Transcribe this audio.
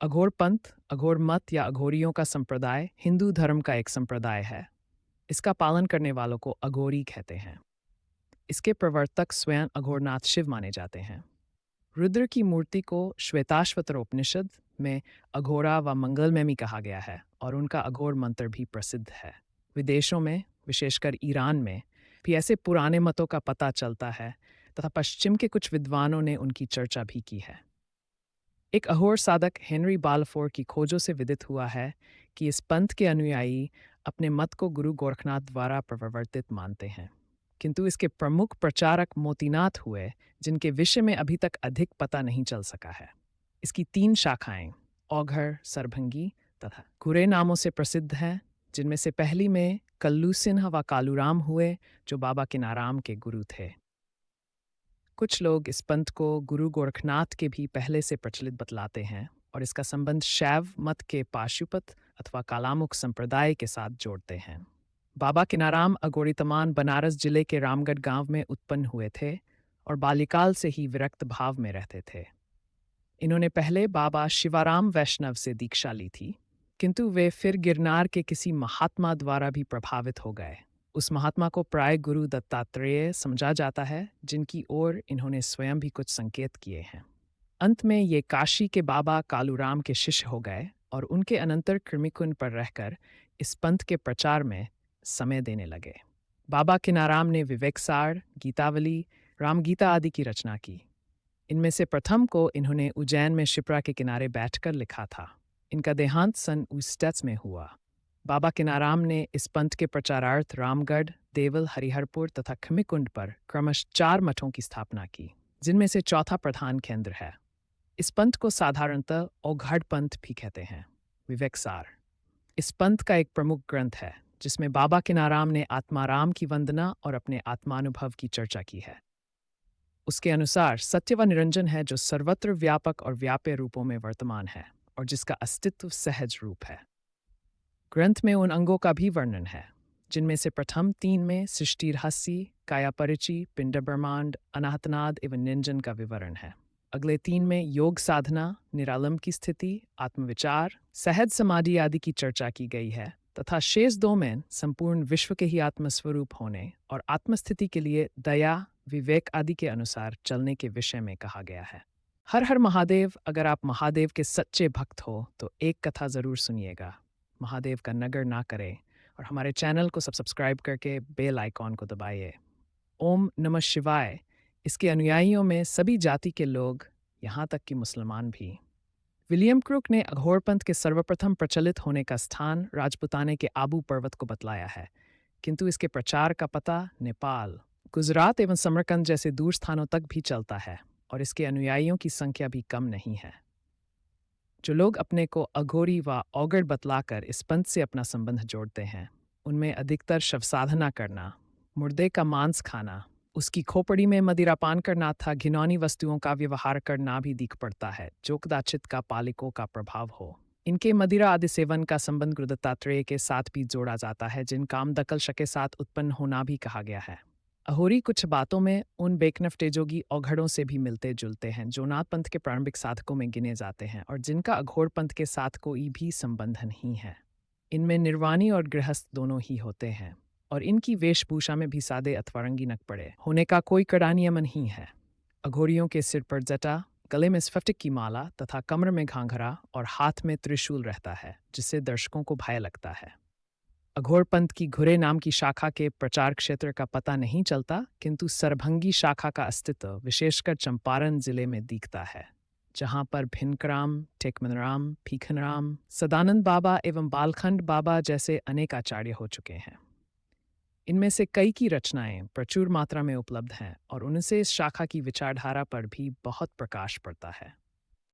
अघोर पंथ, अघोर मत या अघोरियों का संप्रदाय हिंदू धर्म का एक संप्रदाय है। इसका पालन करने वालों को अघोरी कहते हैं। इसके प्रवर्तक स्वयं अघोरनाथ शिव माने जाते हैं। रुद्र की मूर्ति को श्वेताश्वतर उपनिषद में अघोरा व मंगलमयी कहा गया है और उनका अघोर मंत्र भी प्रसिद्ध है। विदेशों में, विशेषकर ईरान में, भी ऐसे पुराने मतों का पता चलता है तथा पश्चिम के कुछ विद्वानों ने उनकी चर्चा भी की है। एक अहोर साधक हेनरी बालफोर की खोजों से विदित हुआ है कि इस पंथ के अनुयायी अपने मत को गुरु गोरखनाथ द्वारा प्रवर्तित मानते हैं, किंतु इसके प्रमुख प्रचारक मोतीनाथ हुए, जिनके विषय में अभी तक अधिक पता नहीं चल सका है। इसकी 3 शाखाएं औघर, सरभंगी तथा घुरे नामों से प्रसिद्ध हैं, जिनमें से पहली में कल्लू सिन्हा व कालूराम हुए, जो बाबा किनाराम के गुरु थे। कुछ लोग इस पंथ को गुरु गोरखनाथ के भी पहले से प्रचलित बतलाते हैं और इसका संबंध शैव मत के पाशुपत अथवा कालामुख संप्रदाय के साथ जोड़ते हैं। बाबा किनाराम अघोरितमान बनारस जिले के रामगढ़ गांव में उत्पन्न हुए थे और बाल्यकाल से ही विरक्त भाव में रहते थे। इन्होंने पहले बाबा शिवाराम वैष्णव से दीक्षा ली थी, किंतु वे फिर गिरनार के किसी महात्मा द्वारा भी प्रभावित हो गए। उस महात्मा को प्राय गुरु दत्तात्रेय समझा जाता है, जिनकी ओर इन्होंने स्वयं भी कुछ संकेत किए हैं। अंत में ये काशी के बाबा कालूराम के शिष्य हो गए और उनके अनंतर कृमिकुंड पर रहकर इस पंथ के प्रचार में समय देने लगे। बाबा किनाराम ने विवेकसार, गीतावली, रामगीता आदि की रचना की। इनमें से प्रथम को इन्होंने उज्जैन में शिप्रा के किनारे बैठकर लिखा था। इनका देहांत सन 19 में हुआ। बाबा किनाराम ने इस पंथ के प्रचारार्थ रामगढ़, देवल, हरिहरपुर तथा खमिकुंड पर क्रमश 4 मठों की स्थापना की, जिनमें से चौथा प्रधान केंद्र है। इस पंथ को साधारणतः औघड़ पंथ भी कहते हैं। विवेकसार इस पंथ का एक प्रमुख ग्रंथ है, जिसमें बाबा किनाराम ने आत्माराम की वंदना और अपने आत्मानुभव की चर्चा की है। उसके अनुसार सत्य व निरंजन है, जो सर्वत्र व्यापक और व्याप्य रूपों में वर्तमान है और जिसका अस्तित्व सहज रूप है। ग्रंथ में उन अंगों का भी वर्णन है, जिनमें से प्रथम 3 में सृष्टि रहस्य, कायापरिचि, पिंड ब्रह्मांड, अनाहतनाद एवं निंजन का विवरण है। अगले 3 में योग साधना, निरालंब की स्थिति, आत्मविचार, सहज समाधि आदि की चर्चा की गई है तथा शेष 2 में संपूर्ण विश्व के ही आत्मस्वरूप होने और आत्मस्थिति के लिए दया, विवेक आदि के अनुसार चलने के विषय में कहा गया है। हर हर महादेव। अगर आप महादेव के सच्चे भक्त हो तो एक कथा जरूर सुनिएगा। महादेव का नगर ना करें और हमारे चैनल को सब्सक्राइब करके बेल आइकॉन को दबाइए। ओम नमः शिवाय। इसके अनुयायियों में सभी जाति के लोग, यहाँ तक कि मुसलमान भी। विलियम क्रूक ने अघोरपंथ के सर्वप्रथम प्रचलित होने का स्थान राजपुताने के आबू पर्वत को बतलाया है, किंतु इसके प्रचार का पता नेपाल, गुजरात एवं समरकंद जैसे दूर स्थानों तक भी चलता है और इसके अनुयायियों की संख्या भी कम नहीं है। जो लोग अपने को अघोरी व औगड़ बतलाकर इस पंथ से अपना संबंध जोड़ते हैं, उनमें अधिकतर शव साधना करना, मुर्दे का मांस खाना, उसकी खोपड़ी में मदिरापान करना था घिनौनी वस्तुओं का व्यवहार करना भी दिख पड़ता है, जो कदाचित का पालिकों का प्रभाव हो। इनके मदिरा आदि सेवन का संबंध गुरु दत्तात्रेय के साथ भी जोड़ा जाता है, जिन काम दकल के साथ उत्पन्न होना भी कहा गया है। अहोरी कुछ बातों में उन बेकनफ्टेजोगी औघड़ों से भी मिलते जुलते हैं, जो नाथ पंथ के प्रारंभिक साधकों में गिने जाते हैं और जिनका अघोर पंथ के साथ कोई भी संबंध नहीं है। इनमें निर्वाणी और गृहस्थ दोनों ही होते हैं और इनकी वेशभूषा में भी सादे अथवा रंगी नक पड़े होने का कोई कड़ा नियम नहीं है। अघोरियों के सिर पर जटा, गले में स्फटिक की माला तथा कमर में घाघरा और हाथ में त्रिशूल रहता है, जिससे दर्शकों को भय लगता है। अघोरपंथ की घुरे नाम की शाखा के प्रचार क्षेत्र का पता नहीं चलता, किंतु सरभंगी शाखा का अस्तित्व विशेषकर चंपारण जिले में दिखता है, जहां पर भिनकराम, टेकमनराम, भीखनराम, सदानंद बाबा एवं बालखंड बाबा जैसे अनेक आचार्य हो चुके हैं। इनमें से कई की रचनाएं प्रचुर मात्रा में उपलब्ध हैं और उनसे इस शाखा की विचारधारा पर भी बहुत प्रकाश पड़ता है।